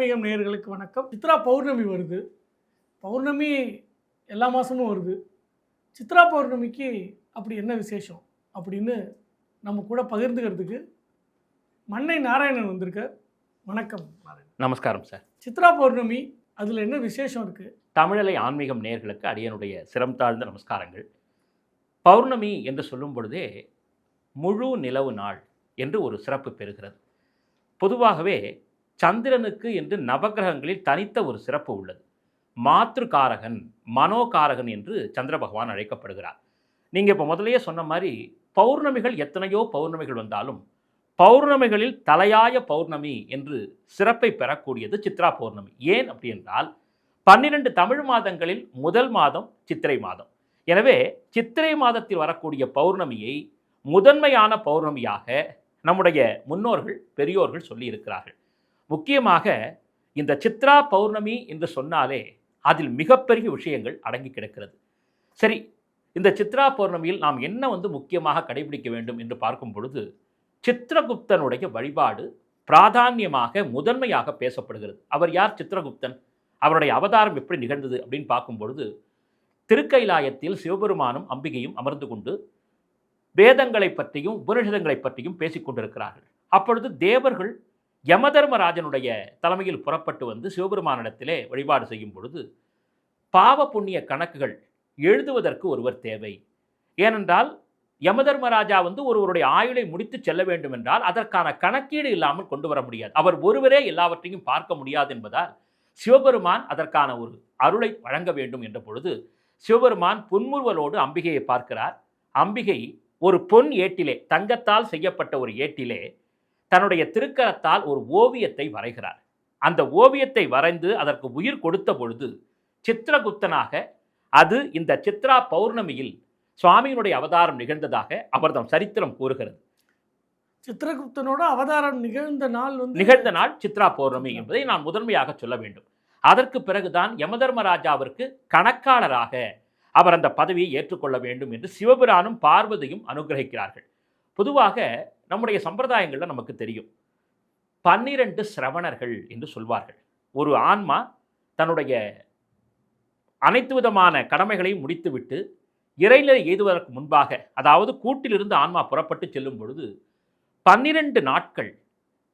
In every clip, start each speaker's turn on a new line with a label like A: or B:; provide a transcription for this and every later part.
A: ஆன்மீகம் நேயர்களுக்கு வணக்கம். சித்ரா பௌர்ணமி வருது. பௌர்ணமி எல்லா மாதமும் வருது. சித்ரா பௌர்ணமிக்கு அப்படி என்ன விசேஷம் அப்படின்னு நம்ம கூட பகிர்ந்துக்கிறதுக்கு மன்னை நாராயணன் வந்திருக்கார். வணக்கம் நாராயணன்.
B: நமஸ்காரம் சார்.
A: சித்ரா பௌர்ணமி அதில் என்ன விசேஷம் இருக்குது?
B: தமிழலை ஆன்மீகம் நேயர்களுக்கு அடியனுடைய சிரம் தாழ்ந்த நமஸ்காரங்கள். பௌர்ணமி என்று சொல்லும் பொழுதே முழு நிலவு நாள் என்று ஒரு சிறப்பு பெறுகிறது. பொதுவாகவே சந்திரனுக்கு என்று நவகிரகங்களில் தனித்த ஒரு சிறப்பு உள்ளது. மாத்ருகாரகன், மனோகாரகன் என்று சந்திர பகவான் அழைக்கப்படுகிறார். நீங்கள் இப்போ முதலையே சொன்ன மாதிரி பௌர்ணமிகள் எத்தனையோ பௌர்ணமிகள் வந்தாலும் பௌர்ணமிகளில் தலையாய பௌர்ணமி என்று சிறப்பை பெறக்கூடியது சித்ரா பௌர்ணமி. ஏன் அப்படி என்றால் 12 தமிழ் மாதங்களில் முதல் மாதம் சித்திரை மாதம். எனவே சித்திரை மாதத்தில் வரக்கூடிய பௌர்ணமியை முதன்மையான பௌர்ணமியாக நம்முடைய முன்னோர்கள் பெரியோர்கள் சொல்லி இருக்கிறார்கள். முக்கியமாக இந்த சித்ரா பௌர்ணமி என்று சொன்னாலே அதில் மிகப்பெரிய விஷயங்கள் அடங்கி கிடக்கிறது. சரி, இந்த சித்ரா பௌர்ணமியில் நாம் என்ன முக்கியமாக கடைபிடிக்க வேண்டும் என்று பார்க்கும் பொழுது சித்திரகுப்தனுடைய வழிபாடு பிராதான்யமாக முதன்மையாக பேசப்படுகிறது. அவர் யார்? சித்திரகுப்தன். அவருடைய அவதாரம் எப்படி நிகழ்ந்தது அப்படின்னு பார்க்கும் பொழுது திருக்கைலாயத்தில் சிவபெருமானும் அம்பிகையும் அமர்ந்து கொண்டு வேதங்களை பற்றியும் உபனிஷதங்களை பற்றியும் பேசிக்கொண்டிருக்கிறார்கள். அப்பொழுது தேவர்கள் யமதர்மராஜனுடைய தலைமையில் புறப்பட்டு வந்து சிவபெருமானிடத்திலே வழிபாடு செய்யும் பொழுது பாவ புண்ணிய கணக்குகள் எழுதுவதற்கு ஒருவர் தேவை. ஏனென்றால் யமதர்மராஜா ஒருவருடைய ஆயுளை முடித்து செல்ல வேண்டும் என்றால் அதற்கான கணக்கீடு இல்லாமல் கொண்டு வர முடியாது. அவர் ஒருவரே எல்லாவற்றையும் பார்க்க முடியாது என்பதால் சிவபெருமான் அதற்கான ஒரு அருளை வழங்க வேண்டும் என்ற பொழுது சிவபெருமான் புன்முறுவலோடு அம்பிகையை பார்க்கிறார். அம்பிகை ஒரு பொன் ஏட்டிலே, தங்கத்தால் செய்யப்பட்ட ஒரு ஏட்டிலே தன்னுடைய திருக்கரத்தால் ஒரு ஓவியத்தை வரைகிறார். அந்த ஓவியத்தை வரைந்து அதற்கு உயிர் கொடுத்த பொழுது சித்திரகுப்தனாக அது இந்த சித்ரா பௌர்ணமியில் சுவாமியினுடைய அவதாரம் நிகழ்ந்ததாக அவர்தம் சரித்திரம் கூறுகிறது.
A: சித்திரகுப்தனோட அவதாரம் நிகழ்ந்த நாள்
B: சித்ரா பௌர்ணமி என்பதை நான் முதன்மையாக சொல்ல வேண்டும். அதற்கு பிறகுதான் யமதர்மராஜாவிற்கு கணக்காளராக அவர் அந்த பதவியை ஏற்றுக்கொள்ள வேண்டும் என்று சிவபிரானும் பார்வதியும் அனுகிரகிக்கிறார்கள். பொதுவாக நம்முடைய சம்பிரதாயங்களில் நமக்கு தெரியும் 12 சிரவணர்கள் என்று சொல்வார்கள். ஒரு ஆன்மா தன்னுடைய அனைத்து விதமான கடமைகளையும் முடித்துவிட்டு இறைநிலை எய்துவதற்கு முன்பாக, அதாவது கூட்டிலிருந்து ஆன்மா புறப்பட்டு செல்லும் பொழுது 12 நாட்கள்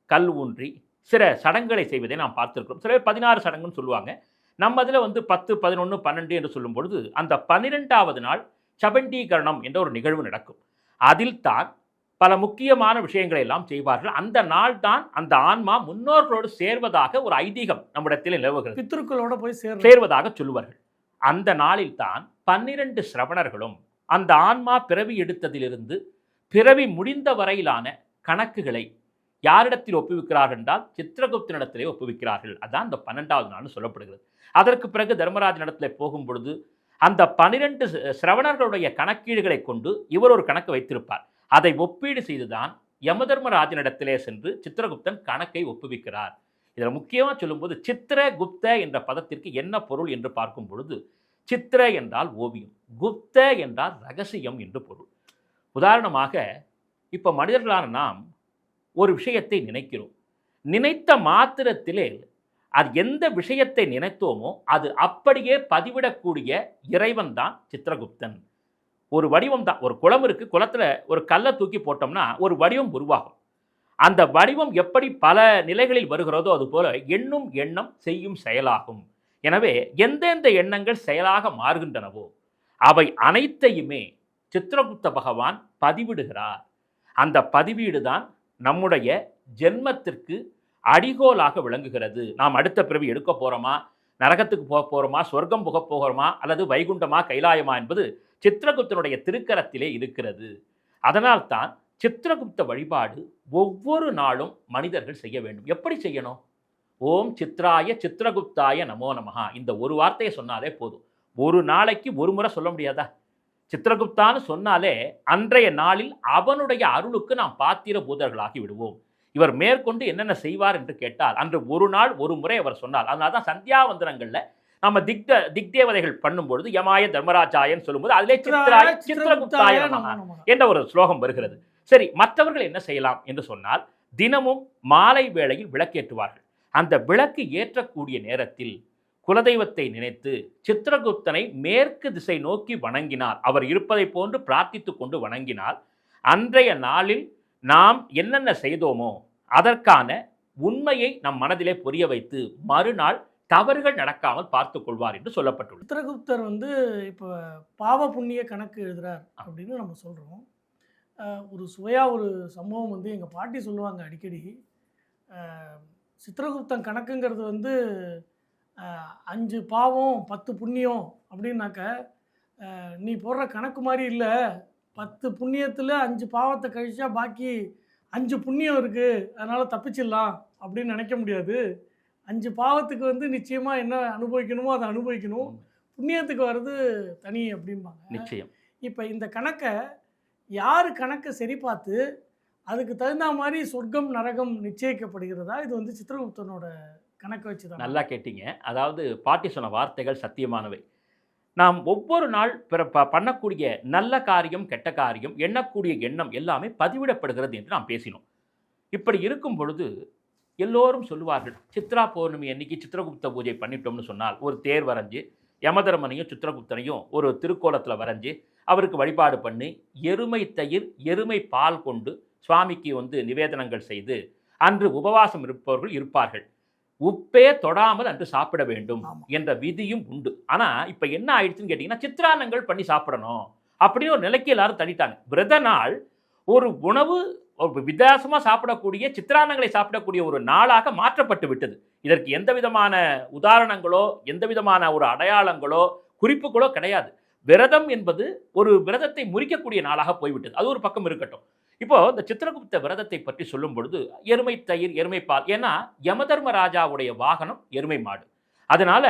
B: கல் ஊன்றி சில சடங்குகளை செய்வதை நாம் பார்த்திருக்கிறோம். சில 16 சடங்குன்னு சொல்லுவாங்க. நம்ம அதில் 10, 11, 12 என்று சொல்லும் பொழுது அந்த 12வது நாள் சபண்டீகரணம் என்ற ஒரு நிகழ்வு நடக்கும். அதில் தான் பல முக்கியமான விஷயங்களை எல்லாம் செய்வார்கள். அந்த நாள் தான் அந்த ஆன்மா முன்னோர்களோடு சேர்வதாக ஒரு ஐதீகம் நம்மிடத்தில் நிலவுகிறது.
A: பித்ருக்களோட போய்
B: சேர்வதாக சொல்லுவார்கள். அந்த நாளில் தான் 12 சிரவணர்களும் அந்த ஆன்மா பிறவி எடுத்ததிலிருந்து பிறவி முடிந்த வரையிலான கணக்குகளை யாரிடத்தில் ஒப்புவிக்கிறார்கள் என்றால் சித்திரகுப்தனிடத்திலே ஒப்புவிக்கிறார்கள். அதான் அந்த 12வது நாள் சொல்லப்படுகிறது. அதற்கு பிறகு தர்மராஜனிடத்தில் போகும் பொழுது அந்த 12 சிரவணர்களுடைய கணக்கீடுகளை கொண்டு இவர் ஒரு கணக்கு வைத்திருப்பார். அதை ஒப்பீடு செய்துதான் யமதர்மராஜனிடத்திலே சென்று சித்திரகுப்தன் கணக்கை ஒப்புவிக்கிறார். இதில் முக்கியமாக சொல்லும்போது சித்திரகுப்த என்ற பதத்திற்கு என்ன பொருள் என்று பார்க்கும் பொழுது சித்திர என்றால் ஓவியம், குப்த என்றால் ரகசியம் என்று பொருள். உதாரணமாக இப்போ மனிதர்களான நாம் ஒரு விஷயத்தை நினைக்கிறோம். நினைத்த மாத்திரத்திலே அது எந்த விஷயத்தை நினைத்தோமோ அது அப்படியே பதிவிடக்கூடிய இறைவன் தான் சித்திரகுப்தன். ஒரு வடிவம் தான். ஒரு குளம் இருக்கு, குளத்தில் ஒரு கல்லை தூக்கி போட்டோம்னா ஒரு வடிவம் உருவாகும். அந்த வடிவம் எப்படி பல நிலைகளில் வருகிறதோ அதுபோல எண்ணும் எண்ணம் செய்யும் செயலாகும். எனவே எந்தெந்த எண்ணங்கள் செயலாக மாறுகின்றனவோ அவை அனைத்தையுமே சித்திரகுப்த பகவான் பதிவிடுகிறார். அந்த பதிவீடு தான் நம்முடைய ஜென்மத்திற்கு அடிகோலாக விளங்குகிறது. நாம் அடுத்த பிறவி எடுக்க போகிறோமா, நரகத்துக்கு போக போகிறோமா, சொர்க்கம் புக போகிறோமா, அல்லது வைகுண்டமா கைலாயமா என்பது சித்திரகுப்தனுடைய திருக்கரத்திலே இருக்கிறது. அதனால்தான் சித்திரகுப்த வழிபாடு ஒவ்வொரு நாளும் மனிதர்கள் செய்ய வேண்டும். எப்படி செய்யணும்? ஓம் சித்ராய சித்திரகுப்தாய நமோ நமஹா, இந்த ஒரு வார்த்தையை சொன்னாலே போதும். ஒரு நாளைக்கு ஒரு முறை சொல்ல முடியாதா? சித்திரகுப்தான்னு சொன்னாலே அன்றைய நாளில் அவனுடைய அருளுக்கு நாம் பாத்திர பூதர்களாகி விடுவோம். இவர் மேற்கொண்டு என்னென்ன செய்வார் என்று கேட்டால் அன்று ஒரு நாள் ஒரு முறை அவர் சொன்னார். அதனால தான் சந்தியாவந்தனங்களில் நம்ம திக்தேவதைகள் பண்ணும்பொழுது யமாய தர்மராஜாயன்னு சொல்லும்போது அதிலே சித்திரகுப்தாய என்ற ஒரு ஸ்லோகம் வருகிறது. சரி, மற்றவர்கள் என்ன செய்யலாம் என்று சொன்னால் தினமும் மாலை வேளையில் விளக்கேற்றுவார்கள். அந்த விளக்கு ஏற்றக்கூடிய நேரத்தில் குலதெய்வத்தை நினைத்து சித்திரகுப்தனை மேற்கு திசை நோக்கி வணங்கினார். அவர் இருப்பதை போன்று பிரார்த்தித்து கொண்டு வணங்கினால் அன்றைய நாளில் நாம் என்னென்ன செய்தோமோ அதற்கான உண்மையை நம் மனதிலே புரிய வைத்து மறுநாள் தவறுகள் நடக்காமல் பார்த்துக் கொள்வார் என்று சொல்லப்பட்டுள்ளது.
A: சித்திரகுப்தர் வந்து இப்போ பாவ புண்ணிய கணக்கு எழுதுறார் அப்படின்னு நம்ம சொல்கிறோம். ஒரு ஒரு சம்பவம் வந்து எங்கள் பாட்டி சொல்லுவாங்க அடிக்கடி. சித்திரகுப்தன் கணக்குங்கிறது வந்து 5 பாவம் 10 புண்ணியம் அப்படின்னாக்க நீ போடுற கணக்கு மாதிரி இல்லை. 10 புண்ணியத்தில் 5 பாவத்தை கழிச்சா பாக்கி 5 புண்ணியம் இருக்குது, அதனால் தப்பிச்சிடலாம் அப்படின்னு நினைக்க முடியாது. 5 பாவத்துக்கு வந்து நிச்சயமாக என்ன அனுபவிக்கணுமோ அதை அனுபவிக்கணும், புண்ணியத்துக்கு வர்றது தனி அப்படிம்பாங்க.
B: நிச்சயம்.
A: இப்போ இந்த கணக்கை யார் கணக்கை சரி பார்த்து அதுக்கு தகுந்த மாதிரி சொர்க்கம் நரகம் நிச்சயிக்கப்படுகிறதா? இது வந்து சித்திரகுப்தனோட கணக்கை வச்சு தான்.
B: நல்லா கேட்டீங்க. அதாவது பாட்டி சொன்ன வார்த்தைகள் சத்தியமானவை. நாம் ஒவ்வொரு நாள் பண்ணக்கூடிய நல்ல காரியம் கெட்ட காரியம் எண்ணக்கூடிய எண்ணம் எல்லாமே பதிவிடப்படுகிறது என்று நாம் பேசினோம். இப்படி இருக்கும் பொழுது எல்லோரும் சொல்லுவார்கள், சித்ரா பௌர்ணமி அன்னைக்கு சித்திரகுப்த பூஜை பண்ணிட்டோம்னு சொன்னால் ஒரு தேர் வரைஞ்சி யமதர்மனையும் சித்திரகுப்தனையும் ஒரு திருக்கோலத்தில் வரைஞ்சி அவருக்கு வழிபாடு பண்ணி எருமை தயிர் எருமை பால் கொண்டு சுவாமிக்கு வந்து நிவேதனங்கள் செய்து அன்று உபவாசம் இருப்பவர்கள் இருப்பார்கள். உப்பே தொடாமல் அன்று சாப்பிட வேண்டும் என்ற விதியும் உண்டு. ஆனால் இப்போ என்ன ஆயிடுச்சுன்னு கேட்டிங்கன்னா, சித்திரான்னங்கள் பண்ணி சாப்பிடணும் அப்படின்னு ஒரு நிலைக்கு எல்லாரும் தள்ளிட்டாங்க. விரத நாள் ஒரு உணவு வித்தியாசமாக சாப்பிடக்கூடிய சித்திரான்னங்களை சாப்பிடக்கூடிய ஒரு நாளாக மாற்றப்பட்டு விட்டது. இதற்கு எந்த விதமான உதாரணங்களோ எந்த விதமான ஒரு அடையாளங்களோ குறிப்புகளோ கிடையாது. விரதம் என்பது ஒரு விரதத்தை முறிக்கக்கூடிய நாளாக போய்விட்டது. அது ஒரு பக்கம் இருக்கட்டும். இப்போ இந்த சித்திரகுப்த விரதத்தை பற்றி சொல்லும் பொழுது எருமை தயிர் எருமை பால், ஏன்னா யமதர்மராஜாவுடைய வாகனம் எருமை மாடு, அதனால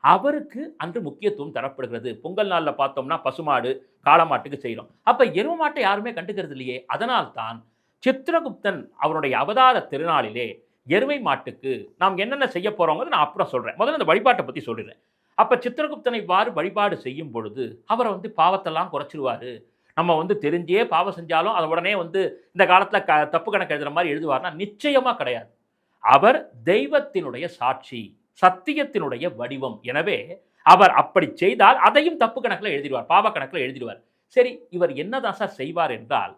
B: அவருக்கு அன்று முக்கியத்துவம் தரப்படுகிறது. பொங்கல் நாளில் பார்த்தோம்னா பசுமாடு காளமாட்டுக்கு செய்கிறோம், அப்போ எருமை மாட்டை யாருமே கண்டுக்கிறது இல்லையே. அதனால்தான் சித்திரகுப்தன் அவருடைய அவதார திருநாளிலே எருமை மாட்டுக்கு நாம் என்னென்ன செய்ய போகிறோங்கிறது நான் அப்புறம் சொல்கிறேன். முதல்ல இந்த வழிபாட்டை பற்றி சொல்லிடுறேன். அப்போ சித்திரகுப்தனை வழிபாடு செய்யும் பொழுது அவரை வந்து பாவத்தெல்லாம் குறைச்சிருவார். நம்ம வந்து தெரிஞ்சே பாவம் செஞ்சாலும் அதை உடனே வந்து இந்த காலத்தில் தப்பு கணக்கு எழுதுகிற மாதிரி எழுதுவார்னா நிச்சயமாக கிடையாது. அவர் தெய்வத்தினுடைய சாட்சி, சத்தியத்தினுடைய வடிவம். எனவே அவர் அப்படி செய்தால் அதையும் தப்பு கணக்கில் எழுதிடுவார், பாவ கணக்கில் எழுதிடுவார். சரி, இவர் என்னதான் சார் செய்வார் என்றால்,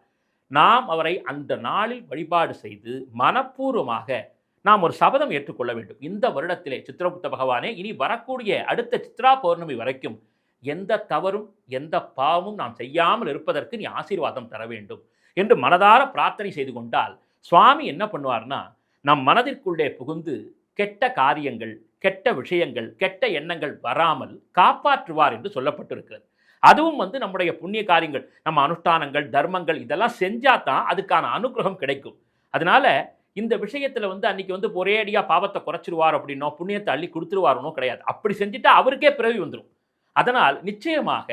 B: நாம் அவரை அந்த நாளில் வழிபாடு செய்து மனப்பூர்வமாக நாம் ஒரு சபதம் ஏற்றுக்கொள்ள வேண்டும். இந்த வருடத்திலே சித்திரகுப்த பகவானே, இனி வரக்கூடிய அடுத்த சித்ரா பௌர்ணமி வரைக்கும் எந்த தவறும் எந்த பாவமும் நாம் செய்யாமல் இருப்பதற்கு நீ ஆசீர்வாதம் தர வேண்டும் என்று மனதார பிரார்த்தனை செய்து கொண்டால் சுவாமி என்ன பண்ணுவார்னா, நம் மனதிற்குள்ளே புகுந்து கெட்ட காரியங்கள் கெட்ட விஷயங்கள் கெட்ட எண்ணங்கள் வராமல் காப்பாற்றுவார் என்று சொல்லப்பட்டிருக்கிறது. அதுவும் வந்து நம்முடைய புண்ணிய காரியங்கள், நம்ம அனுஷ்டானங்கள் தர்மங்கள் இதெல்லாம் செஞ்சால் தான் அதுக்கான அனுகிரகம் கிடைக்கும். அதனால இந்த விஷயத்தில் வந்து அன்றைக்கி வந்து ஒரேடியாக பாவத்தை குறைச்சிருவார் அப்படின்னோ புண்ணியத்தை அள்ளி கொடுத்துருவாருனோ கிடையாது. அப்படி செஞ்சுட்டா அவருக்கே பிறவி வந்துடும். அதனால் நிச்சயமாக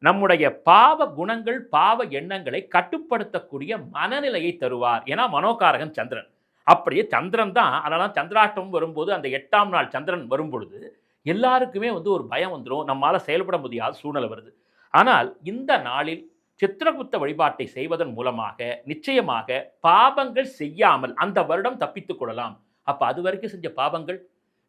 B: நம்முடைய பாவ குணங்கள் பாவ எண்ணங்களை கட்டுப்படுத்தக்கூடிய மனநிலையை தருவார். ஏன்னா மனோகாரகன் சந்திரன். அப்படியே சந்திரன் தான். அதனால் சந்திராஷ்டமம் வரும்போது அந்த 8ஆம் நாள் சந்திரன் வரும் பொழுது எல்லாருக்குமே வந்து ஒரு பயம் வந்துடும், நம்மளால் செயல்பட முடியாத சூழ்நிலை வருது. ஆனால் இந்த நாளில் சித்திரகுப்த வழிபாட்டை செய்வதன் மூலமாக நிச்சயமாக பாவங்கள் செய்யாமல் அந்த வருடம் தப்பித்துக் கொள்ளலாம். அப்போ அது வரைக்கும் செஞ்ச பாவங்கள்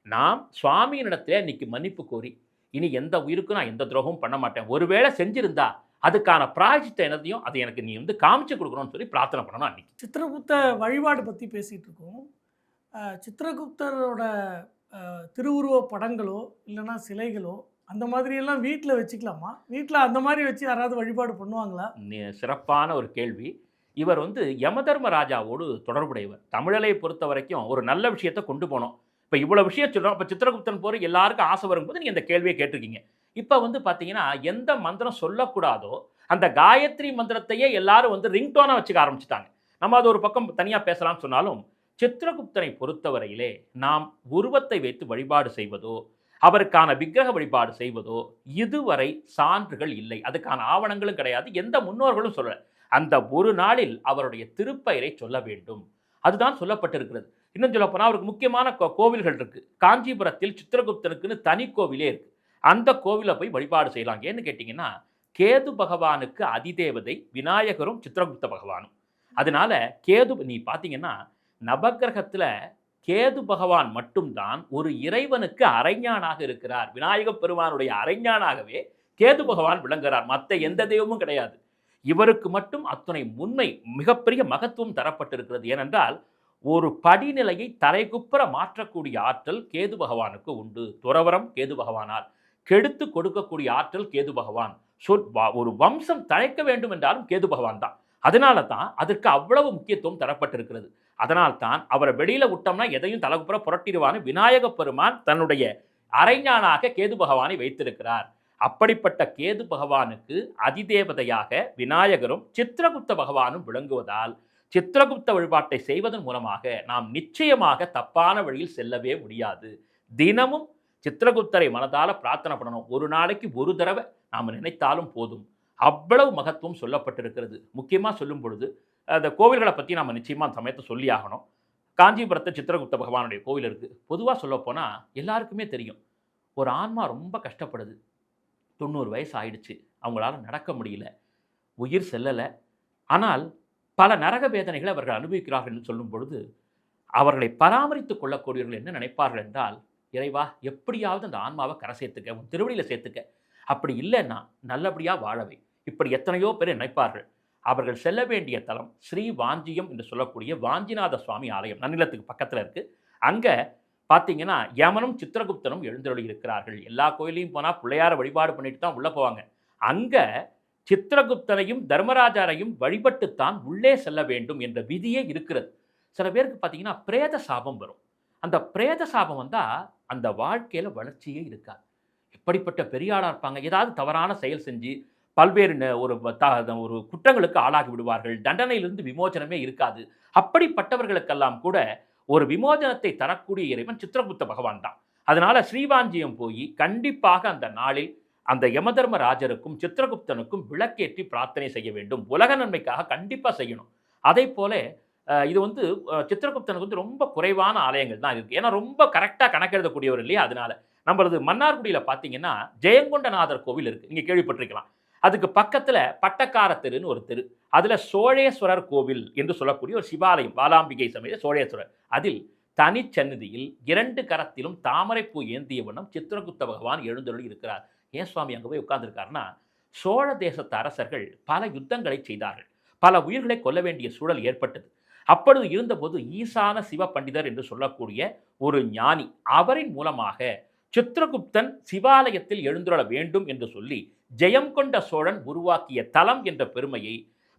B: நாம் சுவாமியினிடத்தில் இன்னைக்கு மன்னிப்பு கோரி இனி எந்த உயிருக்கும் நான் எந்த துரோகமும் பண்ண மாட்டேன், ஒருவேளை செஞ்சிருந்தா அதுக்கான பிராயச்சித்த என்னதையும் அதை எனக்கு நீ வந்து காமிச்சு கொடுக்கணும்னு சொல்லி பிரார்த்தனை பண்ணணும். அன்னைக்கு
A: சித்திரகுப்த வழிபாடு பற்றி பேசிகிட்டு இருக்கோம். சித்திரகுப்தரோட திருவுருவ படங்களோ இல்லைன்னா சிலைகளோ அந்த மாதிரியெல்லாம் வீட்டில் வச்சுக்கலாமா? வீட்டில் அந்த மாதிரி வச்சு யாராவது வழிபாடு பண்ணுவாங்களா?
B: சிறப்பான ஒரு கேள்வி. இவர் வந்து யமதர்மராஜாவோடு தொடர்புடையவர். தமிழலை பொறுத்த வரைக்கும் ஒரு நல்ல விஷயத்தை கொண்டு போனோம். இப்போ இவ்வளோ விஷயம் சொல்கிறோம். இப்போ சித்திரகுப்தன் போகிற எல்லாருக்கும் ஆசை வரும்போது நீங்கள் இந்த கேள்வியை கேட்டிருக்கீங்க. இப்போ வந்து பார்த்தீங்கன்னா எந்த மந்திரம் சொல்லக்கூடாதோ அந்த காயத்ரி மந்திரத்தையே எல்லாரும் வந்து ரிங்டோனாக வச்சுக்க ஆரம்பிச்சிட்டாங்க. நம்ம அது ஒரு பக்கம் தனியாக பேசலாம்னு சொன்னாலும் சித்திரகுப்தனை பொறுத்தவரையிலே நாம் உருவத்தை வைத்து வழிபாடு செய்வதோ அவருக்கான விக்கிரக வழிபாடு செய்வதோ இதுவரை சான்றுகள் இல்லை, அதுக்கான ஆவணங்களும் கிடையாது, எந்த முன்னோர்களும் சொல்லலை. அந்த ஒரு நாளில் அவருடைய திருப்பெயரை சொல்ல வேண்டும், அதுதான் சொல்லப்பட்டிருக்கிறது. இன்னும் சொல்லப்போனால் அவருக்கு முக்கியமான கோவில்கள் இருக்குது. காஞ்சிபுரத்தில் சித்திரகுப்தனுக்குன்னு தனி கோவிலே இருக்குது. அந்த கோவிலை போய் வழிபாடு செய்யலாம். ஏன்னு கேட்டிங்கன்னா கேது பகவானுக்கு அதிதேவதை விநாயகரும் சித்திரகுப்த பகவானும். அதனால கேது நீ பார்த்தீங்கன்னா நவக்கிரகத்தில் கேது பகவான் மட்டும்தான் ஒரு இறைவனுக்கு அரைஞானாக இருக்கிறார். விநாயகப் பெருமானுடைய அரைஞானாகவே கேது பகவான் விளங்குகிறார். மற்ற எந்த தெய்வமும் கிடையாது. இவருக்கு மட்டும் அத்தனை முன்மை, மிகப்பெரிய மகத்துவம் தரப்பட்டிருக்கிறது. ஏனென்றால் ஒரு படிநிலையை தலைகுப்புற மாற்றக்கூடிய ஆற்றல் கேது பகவானுக்கு உண்டு. துறவரம் கேது பகவானால், கெடுத்து கொடுக்கக்கூடிய ஆற்றல் கேது பகவான். ஒரு வம்சம் தழைக்க வேண்டும் என்றாலும் கேது பகவான் தான். அதனால தான் அதற்கு அவ்வளவு முக்கியத்துவம் தரப்பட்டிருக்கிறது. அதனால் தான் அவரை வெளியில விட்டோம்னா எதையும் தலைகுப்புற புரட்டிடுவான்னு விநாயக பெருமான் தன்னுடைய அரைஞானாக கேது பகவானை வைத்திருக்கிறார். அப்படிப்பட்ட கேது பகவானுக்கு அதிதேவதையாக விநாயகரும் சித்திரகுப்த பகவானும் விளங்குவதால் சித்திரகுப்த வழிபாட்டை செய்வதன் மூலமாக நாம் நிச்சயமாக தப்பான வழியில் செல்லவே முடியாது. தினமும் சித்திரகுப்தரை மனதால பிரார்த்தனை பண்ணணும். ஒரு நாளைக்கு ஒரு தடவை நாம் நினைத்தாலும் போதும். அவ்வளவு மகத்துவம் சொல்லப்பட்டிருக்கிறது. முக்கியமாக சொல்லும் பொழுது அந்த கோவில்களை பற்றி நாம் நிச்சயமாக அந்த சமயத்தை சொல்லி ஆகணும். காஞ்சிபுரத்தில் சித்திரகுப்த பகவானுடைய கோவில் இருக்குது. பொதுவாக சொல்லப்போனால் எல்லாருக்குமே தெரியும், ஒரு ஆன்மா ரொம்ப கஷ்டப்படுது. 90 வயசு ஆயிடுச்சு, அவங்களால நடக்க முடியல, உயிர் செல்லலை. ஆனால் பல நரக வேதனைகளை அவர்கள் அனுபவிக்கிறார்கள் என்று சொல்லும் பொழுது அவர்களை பராமரித்துக் கொள்ளக்கூடியவர்கள் என்ன நினைப்பார்கள் என்றால், இறைவா எப்படியாவது அந்த ஆன்மாவை கரை சேர்த்துக்க, உன் திருவடியில் சேர்த்துக்க, அப்படி இல்லைன்னா நல்லபடியாக வாழவை. இப்படி எத்தனையோ பேர் நினைப்பார்கள். அவர்கள் செல்ல வேண்டிய தலம் ஸ்ரீ வாஞ்சியம் என்று சொல்லக்கூடிய வாஞ்சிநாத சுவாமி ஆலயம் நன்னிலத்துக்கு பக்கத்தில் இருக்குது. அங்கே பார்த்தீங்கன்னா யமனும் சித்திரகுப்தனும் எழுந்தருளி இருக்கிறார்கள். எல்லா கோயிலையும் போனால் பிள்ளையார வழிபாடு பண்ணிட்டு தான் உள்ளே போவாங்க. அங்கே சித்திரகுப்தனையும் தர்மராஜாரையும் வழிபட்டுத்தான் உள்ளே செல்ல வேண்டும் என்ற விதியே இருக்கிறது. சில பேருக்கு பார்த்தீங்கன்னா பிரேத சாபம் வரும். அந்த பிரேத சாபம் வந்தால் அந்த வாழ்க்கையில் வளர்ச்சியே இருக்காது. எப்படிப்பட்ட பெரிய ஆளாக இருப்பாங்க, ஏதாவது தவறான செயல் செஞ்சு பல்வேறு ஒரு குற்றங்களுக்கு ஆளாகி விடுவார்கள். தண்டனையிலிருந்து விமோசனமே இருக்காது. அப்படிப்பட்டவர்களுக்கெல்லாம் கூட ஒரு விமோசனத்தை தரக்கூடிய இறைவன் சித்திரகுப்த பகவான் தான். அதனால ஸ்ரீவாஞ்சியம் போய் கண்டிப்பாக அந்த நாளில் அந்த யமதர்மராஜருக்கும் சித்திரகுப்தனுக்கும் விளக்கேற்றி பிரார்த்தனை செய்ய வேண்டும். உலக நன்மைக்காக கண்டிப்பாக செய்யணும். அதே போல இது சித்திரகுப்தனுக்கு ரொம்ப குறைவான ஆலயங்கள் தான் இருக்குது. ஏன்னா ரொம்ப கரெக்டாக கணக்கெழுதக்கூடியவர் இல்லையா. அதனால நம்மளது மன்னார்குடியில் பார்த்தீங்கன்னா ஜெயங்கொண்டநாதர் கோவில் இருக்குது, நீங்கள் கேள்விப்பட்டிருக்கலாம். அதுக்கு பக்கத்தில் பட்டக்கார தெருன்னு ஒரு தெரு, அதில் சோழேஸ்வரர் கோவில் என்று சொல்லக்கூடிய ஒரு சிவாலயம், பாலாம்பிகை சமேத சோழேஸ்வரர். அதில் தனிச்சந்நிதியில் 2 கரத்திலும் தாமரைப்பூ ஏந்திய வண்ணம் சித்திரகுப்த பகவான் எழுந்தருளி இருக்கிறார். ஏன் சுவாமி அங்கே போய் உட்கார்ந்துருக்காருன்னா, சோழ தேசத்து அரசர்கள் பல யுத்தங்களை செய்தார்கள், பல உயிர்களை கொல்ல வேண்டிய சூழல் ஏற்பட்டது. அப்பொழுது இருந்தபோது ஈசான சிவ பண்டிதர் என்று சொல்லக்கூடிய ஒரு ஞானி, அவரின் மூலமாக சித்திரகுப்தன் சிவாலயத்தில் எழுந்துள்ள வேண்டும் என்று சொல்லி ஜெயம் கொண்ட சோழன் உருவாக்கிய தலம் என்ற பெருமையை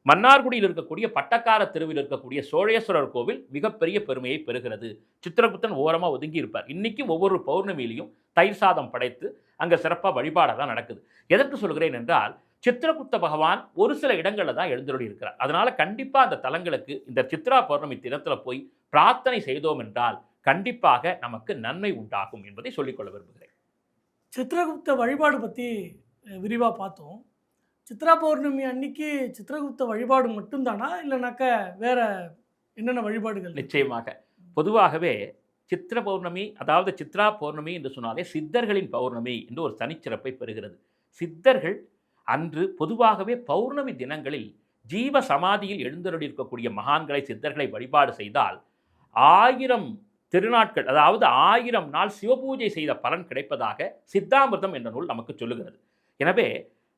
B: மன்னார்குடியில் இருக்கக்கூடிய பட்டக்கார தெருவில் இருக்கக்கூடிய சோழேஸ்வரர் கோவில் மிகப்பெரிய பெருமையை பெறுகிறது. சித்திரகுப்தன் ஓரமாக ஒதுங்கி இருப்பார். இன்னைக்கு ஒவ்வொரு பௌர்ணமியிலையும் தயிர் சாதம் படைத்து அங்கே சிறப்பாக வழிபாடெல்லாம் நடக்குது. எதற்கு சொல்கிறேன் என்றால், சித்திரகுப்த பகவான் ஒரு சில இடங்களில் தான் எழுந்தருளி இருக்கிறார். அதனால கண்டிப்பாக அந்த தலங்களுக்கு இந்த சித்ரா பௌர்ணமி தினத்தில் போய் பிரார்த்தனை செய்தோம் என்றால் கண்டிப்பாக நமக்கு நன்மை உண்டாகும் என்பதை சொல்லிக்கொள்ள விரும்புகிறேன்.
A: சித்திரகுப்த வழிபாடு பற்றி விரிவாக பார்த்தோம். சித்ரா பௌர்ணமி அன்னைக்கு சித்திரகுப்த வழிபாடு மட்டும்தானா, இல்லைனாக்க வேற என்னென்ன வழிபாடுகள்?
B: நிச்சயமாக. பொதுவாகவே சித்திர பௌர்ணமி, அதாவது சித்ரா பௌர்ணமி என்று சொன்னாலே சித்தர்களின் பௌர்ணமி என்று ஒரு தனிச்சிறப்பை பெறுகிறது. சித்தர்கள் அன்று பொதுவாகவே பௌர்ணமி தினங்களில் ஜீவ சமாதியில் எழுந்தருளி இருக்கக்கூடிய மகான்களை, சித்தர்களை வழிபாடு செய்தால் 1000 திருநாட்கள், அதாவது 1000 நாள் சிவபூஜை செய்த பலன் கிடைப்பதாக சித்தாமிர்தம் என்ற நூல் நமக்கு சொல்லுகிறது. எனவே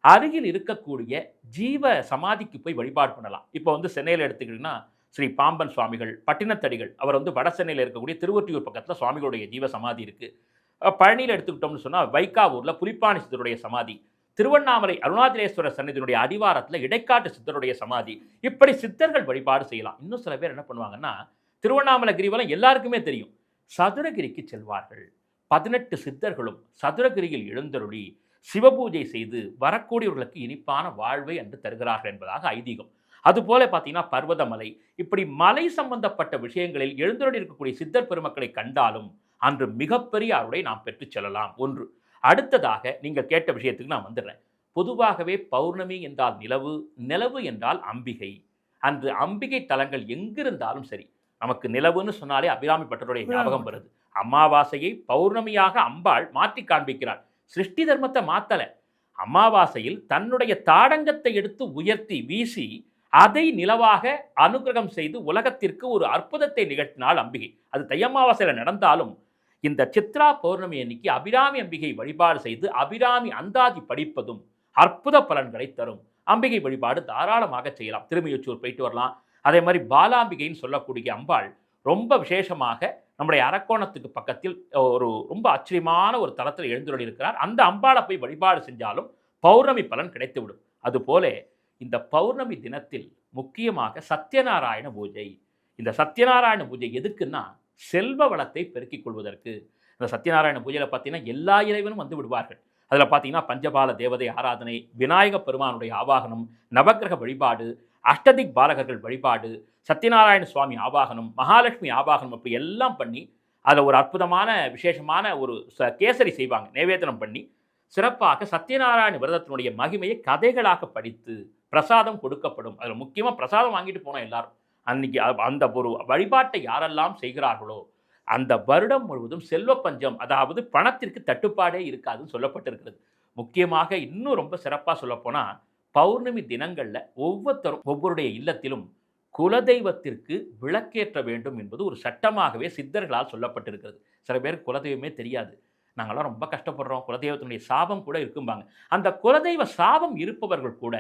B: அருகில் இருக்கக்கூடிய ஜீவ சமாதிக்கு போய் வழிபாடு பண்ணலாம். இப்போ சென்னையில் எடுத்துக்கிட்டிங்கன்னா ஸ்ரீ பாம்பன் சுவாமிகள், பட்டினத்தடிகள், அவர் வட சென்னையில் இருக்கக்கூடிய திருவொற்றியூர் பக்கத்தில் சுவாமிகளுடைய ஜீவ சமாதி இருக்குது. பழனியில் எடுத்துக்கிட்டோம்னு சொன்னால் வைக்காவூரில் புலிப்பாணி சித்தருடைய சமாதி, திருவண்ணாமலை அருணாச்சலேஸ்வரர் சன்னிதியினுடைய அடிவாரத்தில் இடைக்காட்டு சித்தருடைய சமாதி. இப்படி சித்தர்கள் வழிபாடு செய்யலாம். இன்னும் சில பேர் என்ன பண்ணுவாங்கன்னா, திருவண்ணாமலை கிரிவலம் எல்லாருக்குமே தெரியும், சதுரகிரிக்கு செல்வார்கள். 18 சித்தர்களும் சதுரகிரியில் எழுந்தருளி சிவபூஜை செய்து வரக்கூடியவர்களுக்கு இனிப்பான வாழ்வை அன்று தருகிறார்கள் என்பதாக ஐதீகம். அதுபோல பார்த்தீங்கன்னா பர்வதமலை, இப்படி மலை சம்பந்தப்பட்ட விஷயங்களில் எழுந்தருளி இருக்கக்கூடிய சித்தர் பெருமக்களை கண்டாலும் அன்று மிகப்பெரிய அருளை நாம் பெற்று செல்லலாம். ஒன்று. அடுத்ததாக நீங்கள் கேட்ட விஷயத்துக்கு நான் வந்துடுறேன். பொதுவாகவே பௌர்ணமி என்றால் நிலவு, நிலவு என்றால் அம்பிகை. அன்று அம்பிகை தலங்கள் எங்கிருந்தாலும் சரி, நமக்கு நிலவுன்னு சொன்னாலே அபிராமி பட்டருடைய ஞாபகம் வருது. அமாவாசையை பௌர்ணமியாக அம்பாள் மாற்றி காண்பிக்கிறாள். சிருஷ்டி தர்மத்தை மாத்தலை. அமாவாசையில் தன்னுடைய தாடங்கத்தை எடுத்து உயர்த்தி வீசி அதை நிலவாக அனுகிரகம் செய்து உலகத்திற்கு ஒரு அற்புதத்தை நிகழ்த்தினாள் அம்பிகை. அது தை அமாவாசையில் நடந்தாலும் இந்த சித்ரா பௌர்ணமி அன்னைக்கு அபிராமி அம்பிகை வழிபாடு செய்து அபிராமி அந்தாதி படிப்பதும் அற்புத பலன்களை தரும். அம்பிகை வழிபாடு தாராளமாக செய்யலாம். திருமியச்சூர் போயிட்டு வரலாம். அதே மாதிரி பாலாம்பிகைன்னு சொல்லக்கூடிய அம்பாள் ரொம்ப விசேஷமாக நம்முடைய அரக்கோணத்துக்கு பக்கத்தில் ஒரு ரொம்ப ஆச்சரியமான ஒரு தலத்தில் எழுந்துள்ளி இருக்கிறார். அந்த அம்பாளை போய் வழிபாடு செஞ்சாலும் பௌர்ணமி பலன் கிடைத்துவிடும். அதுபோல இந்த பௌர்ணமி தினத்தில் முக்கியமாக சத்யநாராயண பூஜை. இந்த சத்யநாராயண பூஜை எதுக்குன்னா செல்வ வளத்தை பெருக்கிக் கொள்வதற்கு. இந்த சத்யநாராயண பூஜையில் பார்த்தீங்கன்னா எல்லா இறைவனும் வந்து விடுவார்கள். அதில் பார்த்தீங்கன்னா பஞ்சபால தேவதை ஆராதனை, விநாயக பெருமானுடைய ஆவாகனம், நவக்கிரக வழிபாடு, அஷ்டதிக் பாலகர்கள் வழிபாடு, சத்யநாராயண சுவாமி ஆவாகனம், மகாலட்சுமி ஆவாகனம், அப்படி எல்லாம் பண்ணி அதில் ஒரு அற்புதமான விசேஷமான ஒரு கேசரி செய்வாங்க. நைவேத்தியம் பண்ணி சிறப்பாக சத்யநாராயண விரதத்தினுடைய மகிமையை கதைகளாக படித்து பிரசாதம் கொடுக்கப்படும். அதில் முக்கியமாக பிரசாதம் வாங்கிட்டு போனோம் எல்லாரும். அன்னைக்கு அந்த ஒரு வழிபாட்டை யாரெல்லாம் செய்கிறார்களோ அந்த வருடம் முழுவதும் செல்வ பஞ்சம், அதாவது பணத்திற்கு தட்டுப்பாடே இருக்காதுன்னு சொல்லப்பட்டிருக்கிறது. முக்கியமாக இன்னும் ரொம்ப சிறப்பாக சொல்லப்போனால் பௌர்ணமி தினங்களில் ஒவ்வொருத்தரும் ஒவ்வொருடைய இல்லத்திலும் குலதெய்வத்திற்கு விளக்கேற்ற வேண்டும் என்பது ஒரு சட்டமாகவே சித்தர்களால் சொல்லப்பட்டிருக்கிறது. சில பேருக்கு குலதெய்வமே தெரியாது. நாங்கள்லாம் ரொம்ப கஷ்டப்படுறோம், குலதெய்வத்தினுடைய சாபம் கூட இருக்கும்பாங்க. அந்த குலதெய்வ சாபம் இருப்பவர்கள் கூட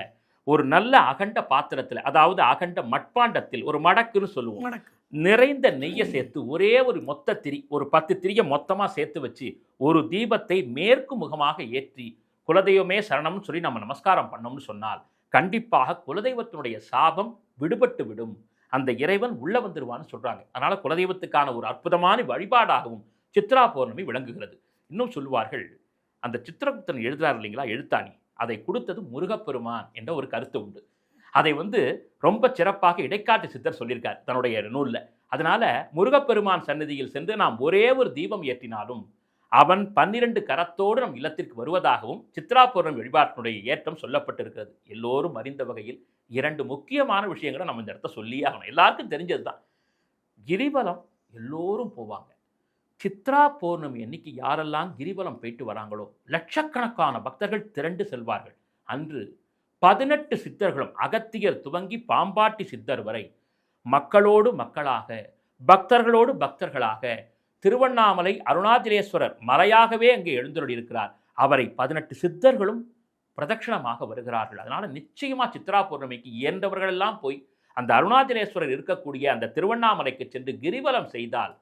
B: ஒரு நல்ல அகண்ட பாத்திரத்தில், அதாவது அகண்ட மட்பாண்டத்தில், ஒரு மடக்குன்னு சொல்லுவோம், நிறைந்த நெய்யை சேர்த்து ஒரே ஒரு மொத்த திரி, ஒரு 10 திரியை மொத்தமாக சேர்த்து வச்சு ஒரு தீபத்தை மேற்கு முகமாக ஏற்றி குலதெய்வமே சரணம்னு சொல்லி நம்ம நமஸ்காரம் பண்ணோம்னு சொன்னால் கண்டிப்பாக குலதெய்வத்தினுடைய சாபம் விடுபட்டு விடும். அந்த இறைவன் உள்ள வந்துடுவான்னு சொல்றாங்க. அதனால குலதெய்வத்துக்கான ஒரு அற்புதமான வழிபாடாகவும் சித்ரா பௌர்ணமி விளங்குகிறது. இன்னும் சொல்லுவார்கள், அந்த சித்திரகுப்தன் எழுதுறாரு இல்லைங்களா, எழுத்தாணி, அதை கொடுத்தது முருகப்பெருமான் என்ற ஒரு கருத்து உண்டு. அதை ரொம்ப சிறப்பாக இடைக்காட்டு சித்தர் சொல்லியிருக்கார் தன்னுடைய நூலில். அதனால முருகப்பெருமான் சன்னதியில் சென்று நாம் ஒரே ஒரு தீபம் ஏற்றினாலும் அவன் 12 கரத்தோடு நம் இல்லத்திற்கு வருவதாகவும் சித்ரா பௌர்ணமி வழிபாட்டினுடைய ஏற்றம் சொல்லப்பட்டிருக்கிறது. எல்லோரும் அறிந்த வகையில் 2 முக்கியமான விஷயங்களை நம்ம இந்த இடத்த சொல்லியே ஆகணும். எல்லாருக்கும் தெரிஞ்சது தான். கிரிவலம் எல்லோரும் போவாங்க. சித்ரா பௌர்ணமி அன்னைக்கு யாரெல்லாம் கிரிவலம் போயிட்டு வராங்களோ லட்சக்கணக்கான பக்தர்கள் திரண்டு செல்வார்கள். அன்று 18 சித்தர்களும், அகத்தியர் துவங்கி பாம்பாட்டி சித்தர் வரை, மக்களோடு மக்களாக, பக்தர்களோடு பக்தர்களாக, திருவண்ணாமலை அருணாச்சலேஸ்வரர் மலையாகவே அங்கே எழுந்தருளியிருக்கிறார். அவரை 18 சித்தர்களும் பிரதட்சணமாக வருகிறார்கள். அதனால் நிச்சயமாக சித்ரா பௌர்ணமிக்கு இயன்றவர்களெல்லாம் போய் அந்த அருணாச்சலேஸ்வரர் இருக்கக்கூடிய அந்த திருவண்ணாமலைக்கு சென்று கிரிவலம் செய்தால்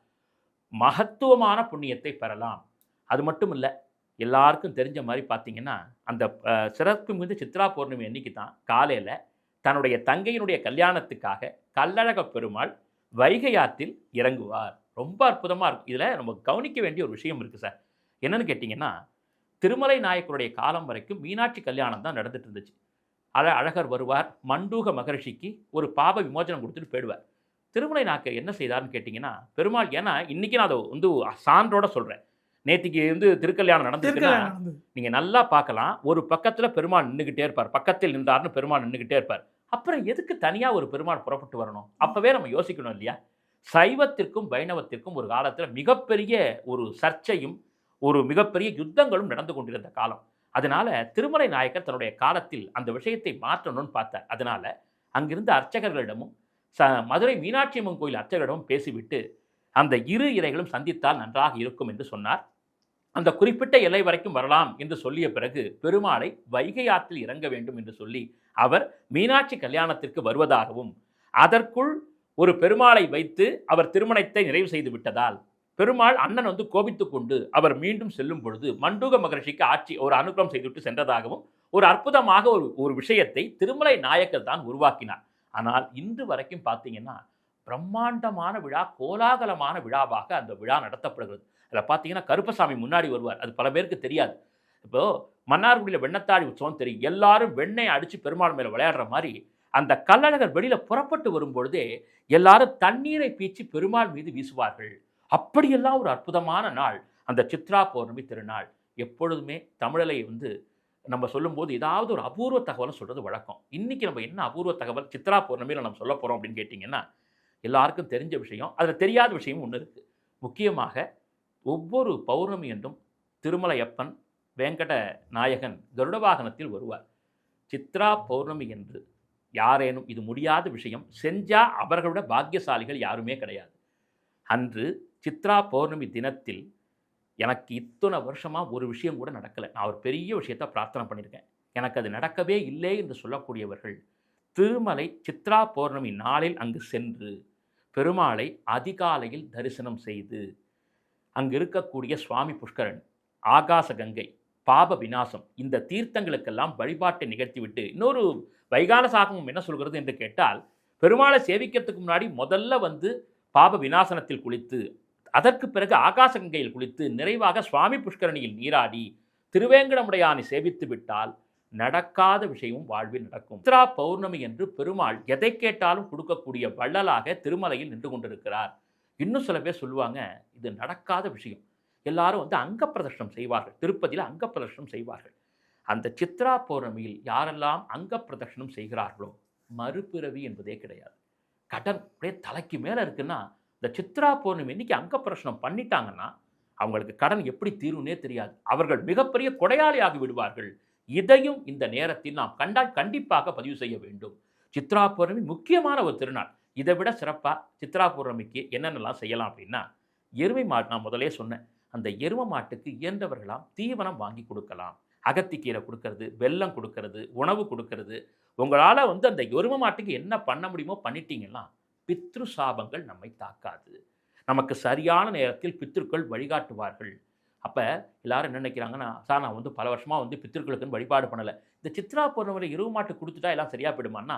B: மகத்துவமான புண்ணியத்தை பெறலாம். அது மட்டும் இல்லை, எல்லாருக்கும் தெரிஞ்ச மாதிரி பார்த்தீங்கன்னா அந்த சிறப்பு மிகுந்த சித்ரா பௌர்ணமி அன்னைக்கு தான் காலையில் தன்னுடைய தங்கையினுடைய கல்யாணத்துக்காக கள்ளழக பெருமாள் வைகை ஆற்றில் இறங்குவார். ரொம்ப அற்புதமாக இருக்கும். இதில் நம்ம கவனிக்க வேண்டிய ஒரு விஷயம் இருக்குது சார். என்னன்னு கேட்டிங்கன்னா, திருமலை நாயக்கருடைய காலம் வரைக்கும் மீனாட்சி கல்யாணம் தான் நடந்துட்டு இருந்துச்சு. அழகர் வருவார், மண்டூக மகரிஷிக்கு ஒரு பாப விமோசனம் கொடுத்துட்டு போயிடுவார். திருமலை நாயக்கர் என்ன செய்தார்னு கேட்டிங்கன்னா, பெருமாள், ஏன்னா இன்றைக்கி நான் அதை சான்றோட சொல்கிறேன், நேற்றுக்கு திருக்கல்யாணம் நடந்துச்சுன்னா நீங்கள் நல்லா பார்க்கலாம். ஒரு பக்கத்தில் பெருமாள் நின்றுக்கிட்டே இருப்பார், பக்கத்தில் நின்றார்னு பெருமாள் நின்றுக்கிட்டே இருப்பார். அப்புறம் எதுக்கு தனியாக ஒரு பெருமாள் புறப்பட்டு வரணும்? அப்போவே நம்ம யோசிக்கணும் இல்லையா? சைவத்திற்கும் வைணவத்திற்கும் ஒரு காலத்தில் மிகப்பெரிய ஒரு சர்ச்சையும் ஒரு மிகப்பெரிய யுத்தங்களும் நடந்து கொண்டிருந்த காலம். அதனால திருமலை நாயக்கர் தன்னுடைய காலத்தில் அந்த விஷயத்தை மாற்றணும்னு பார்த்தார். அதனால அங்கிருந்த அர்ச்சகர்களிடமும் மதுரை மீனாட்சி அம்மன் கோயில் அர்ச்சகரிடமும் பேசிவிட்டு அந்த இரு இறைகளும் சந்தித்தால் நன்றாக இருக்கும் என்று சொன்னார். அந்த குறிப்பிட்ட எல்லை வரைக்கும் வரலாம் என்று சொல்லிய பிறகு பெருமாளை வைகை ஆற்றில் இறங்க வேண்டும் என்று சொல்லி அவர் மீனாட்சி கல்யாணத்திற்கு வருவதாகவும், அதற்குள் ஒரு பெருமாளை வைத்து அவர் திருமணத்தை நிறைவு செய்து விட்டதால் பெருமாள் அண்ணன் கோபித்து கொண்டு அவர் மீண்டும் செல்லும் பொழுது மண்டூக மகரிஷிக்கு ஆட்சி ஒரு அனுகிரகம் செய்துவிட்டு சென்றதாகவும் ஒரு அற்புதமாக ஒரு விஷயத்தை திருமலை நாயக்கர் தான் உருவாக்கினார். ஆனால் இன்று வரைக்கும் பார்த்தீங்கன்னா பிரம்மாண்டமான விழா, கோலாகலமான விழாவாக அந்த விழா நடத்தப்படுகிறது. அதில் பார்த்தீங்கன்னா கருப்பசாமி முன்னாடி வருவார். அது பல பேருக்கு தெரியாது. இப்போது மன்னார்குடியில் வெண்ணத்தாடி உற்சவம் தெரியும். எல்லாரும் வெண்ணெய் அடித்து பெருமாள் மேலே விளையாடுற மாதிரி அந்த கள்ளழகர் வெளியில் புறப்பட்டு வரும்பொழுதே எல்லாரும் தண்ணீரை பீச்சி பெருமாள் மீது வீசுவார்கள். அப்படியெல்லாம் ஒரு அற்புதமான நாள் அந்த சித்ரா பௌர்ணமி திருநாள். எப்பொழுதுமே தமிழலை நம்ம சொல்லும்போது ஏதாவது ஒரு அபூர்வ தகவலை சொல்கிறது வழக்கம். இன்றைக்கி நம்ம என்ன அபூர்வ தகவல் சித்ரா பௌர்ணமியில் நம்ம சொல்ல போகிறோம் அப்படின்னு கேட்டிங்கன்னா, எல்லாருக்கும் தெரிஞ்ச விஷயம், அதில் தெரியாத விஷயமும் ஒன்று இருக்குது. முக்கியமாக ஒவ்வொரு பௌர்ணமி என்றும் திருமலையப்பன் வேங்கட நாயகன் கருட வாகனத்தில் வருவார். சித்ரா பௌர்ணமி என்று யாரேனும் இது முடியாத விஷயம் செஞ்சா அவர்களோட பாக்கியசாலிகள் யாருமே கிடையாது. அன்று சித்ரா பௌர்ணமி தினத்தில் எனக்கு இத்தனை வருஷமா ஒரு விஷயம் கூட நடக்கல. நான் ஒரு பெரிய விஷயத்த பிரார்த்தனை பண்ணியிருக்கேன். எனக்கு அது நடக்கவே இல்லை என்று சொல்லக்கூடியவர்கள், திருமலை சித்ரா பௌர்ணமி நாளில் அங்கு சென்று பெருமாளை அதிகாலையில் தரிசனம் செய்து, அங்கு இருக்கக்கூடிய சுவாமி புஷ்கரன், ஆகாச கங்கை, பாப விநாசம் இந்த தீர்த்தங்களுக்கெல்லாம் வழிபாட்டை நிகழ்த்திவிட்டு, இன்னொரு வைகால சாகமம் என்ன சொல்கிறது என்று கேட்டால், பெருமாளை சேவிக்கிறதுக்கு முன்னாடி முதல்ல வந்து பாப விநாசனத்தில் குளித்து, அதற்கு பிறகு ஆகாச கங்கையில் குளித்து, நிறைவாக சுவாமி புஷ்கரணியில் நீராடி திருவேங்கடமுடையானை சேவித்து விட்டால் நடக்காத விஷயமும் வாழ்வில் நடக்கும். சித்ரா பௌர்ணமி என்று பெருமாள் எதை கேட்டாலும் கொடுக்கக்கூடிய வள்ளலாக திருமலையில் நின்று கொண்டிருக்கிறார். இன்னும் சில பேர் சொல்லுவாங்க, இது நடக்காத விஷயம். எல்லாரும் வந்து அங்க பிரதர்ஷனம் செய்வார்கள். திருப்பதியில் அங்க பிரதர்ஷனம் செய்வார்கள். அந்த சித்ரா பௌர்ணமியில் யாரெல்லாம் அங்க பிரதர்ஷனம் செய்கிறார்களோ மறுபிறவி என்பதே கிடையாது. கடன் அப்படியே தலைக்கு மேலே இருக்குன்னா, இந்த சித்ரா பௌர்ணமி இன்னைக்கு அங்க பிரதர்ஷனம் பண்ணிட்டாங்கன்னா அவங்களுக்கு கடன் எப்படி தீரும்னே தெரியாது. அவர்கள் மிகப்பெரிய கொடையாளியாகி விடுவார்கள். இதையும் இந்த நேரத்தில் நாம் கண்டிப்பாக பதிவு செய்ய வேண்டும். சித்ரா பௌர்ணமி முக்கியமான ஒரு திருநாள். இதை விட சிறப்பாக சித்ரா பௌர்ணமிக்கு என்னென்னலாம் செய்யலாம் அப்படின்னா, எருமை மாடு நான் முதலே சொன்னேன். அந்த எருமை மாட்டுக்கு இயன்றவர்களாம் தீவனம் வாங்கி கொடுக்கலாம். அகத்திக்கீரை கொடுக்கறது, வெல்லம் கொடுக்கறது, உணவு கொடுக்கறது. உங்களால் வந்து அந்த எருமை மாட்டுக்கு என்ன பண்ண முடியுமோ பண்ணிட்டீங்கன்னா பித்ரு சாபங்கள் நம்மை தாக்காது. நமக்கு சரியான நேரத்தில் பித்ருக்கள் வழிகாட்டுவார்கள். அப்போ எல்லாரும் என்ன நினைக்கிறாங்கன்னா, சார் நான் வந்து பல வருஷமாக வந்து பித்திருக்களுக்குன்னு வழிபாடு பண்ணலை, இந்த சித்ரா பௌர்ணமியில் எருமை மாட்டுக்கு கொடுத்துட்டா எல்லாம் சரியாக போயிடுமான்னா,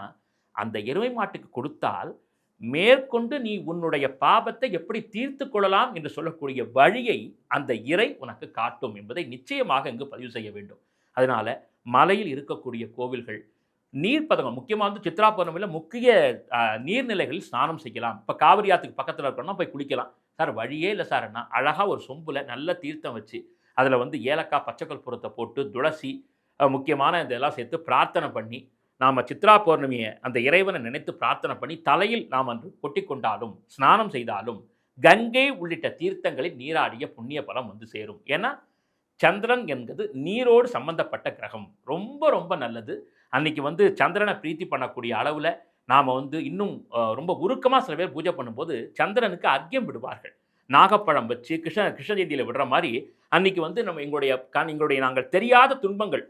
B: அந்த எருமை மாட்டுக்கு கொடுத்தால் மேற்கொண்டு நீ உன்னுடைய பாபத்தை எப்படி தீர்த்து கொள்ளலாம் என்று சொல்லக்கூடிய வழியை அந்த இறை உனக்கு காட்டும் என்பதை நிச்சயமாக இங்கு பதிவு செய்ய வேண்டும். அதனால மலையில் இருக்கக்கூடிய கோவில்கள், நீர்ப்பதகம் முக்கியமாக வந்து சித்ரா பௌர்ணமியில் முக்கிய நீர்நிலைகளில் ஸ்நானம் செய்யலாம். இப்போ காவிரி ஆற்றுக்கு பக்கத்தில் இருக்கணும்னா போய் குளிக்கலாம். சார் வழியே இல்லை சார்னா, அழகாக ஒரு சொம்பில் நல்ல தீர்த்தம் வச்சு அதில் வந்து ஏலக்காய் பச்சைக்கற்பூரத்தை போட்டு துளசி முக்கியமான இதெல்லாம் சேர்த்து பிரார்த்தனை பண்ணி, நாம் சித்ரா பௌர்ணமியை அந்த இறைவனை நினைத்து பிரார்த்தனை பண்ணி தலையில் நாம் அன்று கொட்டிக்கொண்டாலும் ஸ்நானம் செய்தாலும் கங்கை உள்ளிட்ட தீர்த்தங்களில் நீராடிய புண்ணிய பலம் வந்து சேரும். ஏன்னா சந்திரன் என்பது நீரோடு சம்பந்தப்பட்ட கிரகம். ரொம்ப ரொம்ப நல்லது. அன்னைக்கு வந்து சந்திரனை பிரீத்தி பண்ணக்கூடிய அளவில் நாம் வந்து இன்னும் ரொம்ப உருக்கமாக சில பேர் பூஜை பண்ணும்போது சந்திரனுக்கு அர்க்கியம் விடுவார்கள். நாகப்பழம் வச்சு கிருஷ்ண ஜெயந்தியில் விடுற மாதிரி அன்னைக்கு வந்து நம்ம எங்களுடைய நாங்கள் தெரியாத துன்பங்கள்,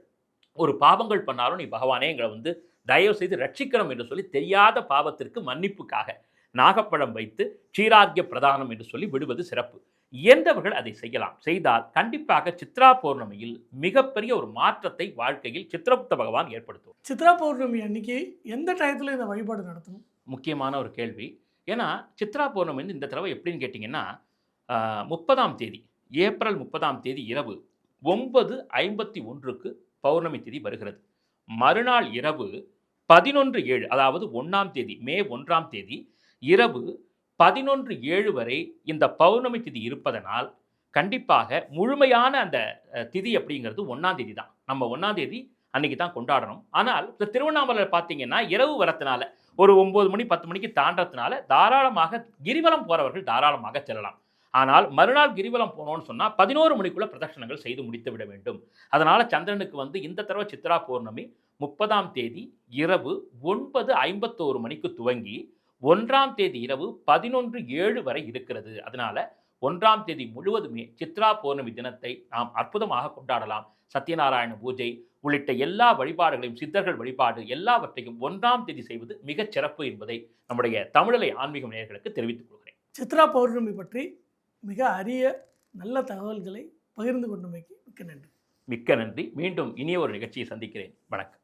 B: ஒரு பாவங்கள் பண்ணாலும் நீ பகவானே எங்களை வந்து தயவு செய்து ரட்சிக்கணும் என்று சொல்லி தெரியாத பாவத்திற்கு மன்னிப்புக்காக நாகப்பழம் வைத்து க்ஷீரார்க்கிய பிரதானம் என்று சொல்லி விடுவது சிறப்பு. இயன்றவர்கள் அதை செய்யலாம். செய்தால் கண்டிப்பாக சித்ரா பௌர்ணமியில் மிகப்பெரிய ஒரு மாற்றத்தை வாழ்க்கையில் சித்திரகுப்த பகவான் ஏற்படுத்தும்.
A: சித்ரா பௌர்ணமி அன்னைக்கு எந்த டயத்தில் இந்த வழிபாடு நடத்தணும்? முக்கியமான
B: ஒரு கேள்வி. ஏன்னா சித்ரா பௌர்ணமி வந்து இந்த தடவை எப்படின்னு கேட்டிங்கன்னா, 30ஆம் தேதி ஏப்ரல் 30ஆம் தேதி இரவு 9:51 பௌர்ணமி திதி வருகிறது. மறுநாள் இரவு 11:07 அதாவது 1ஆம் தேதி மே 1ஆம் தேதி இரவு 11:07 வரை இந்த பௌர்ணமி திதி இருப்பதனால் கண்டிப்பாக முழுமையான அந்த திதி அப்படிங்கிறது 1ஆம் தேதி தான். நம்ம 1ஆம் தேதி அன்னைக்கு தான் கொண்டாடணும். ஆனால் இந்த திருவண்ணாமலை பார்த்தீங்கன்னா இரவு வரத்தினால ஒரு 9 மணி 10 மணிக்கு தாண்டறதுனால தாராளமாக கிரிவலம் போகிறவர்கள் தாராளமாக செல்லலாம். ஆனால் மறுநாள் கிரிவலம் போனோம்னு சொன்னால் 11 மணிக்குள்ள பிரதட்சணங்கள் செய்து முடித்து விட வேண்டும். அதனால் சந்திரனுக்கு வந்து இந்த தடவை சித்ரா பௌர்ணமி 30ஆம் தேதி இரவு 9:51 மணிக்கு துவங்கி 1ஆம் தேதி இரவு 11:07 வரை இருக்கிறது. அதனால 1ஆம் தேதி முழுவதுமே சித்ரா பௌர்ணமி தினத்தை நாம் அற்புதமாக கொண்டாடலாம். சத்யநாராயண பூஜை உள்ளிட்ட எல்லா வழிபாடுகளையும், சித்தர்கள் வழிபாடு எல்லாவற்றையும் 1ஆம் தேதி செய்வது மிகச் சிறப்பு என்பதை நம்முடைய தமிழலை ஆன்மீக நேயர்களுக்கு தெரிவித்துக் கொள்கிறேன்.
A: சித்ரா பௌர்ணமி பற்றி மிக அரிய நல்ல தகவல்களை பகிர்ந்து கொண்டமைக்கு மிக்க நன்றி.
B: மிக்க நன்றி. மீண்டும் இனிய ஒரு நிகழ்ச்சியை சந்திக்கிறேன். வணக்கம்.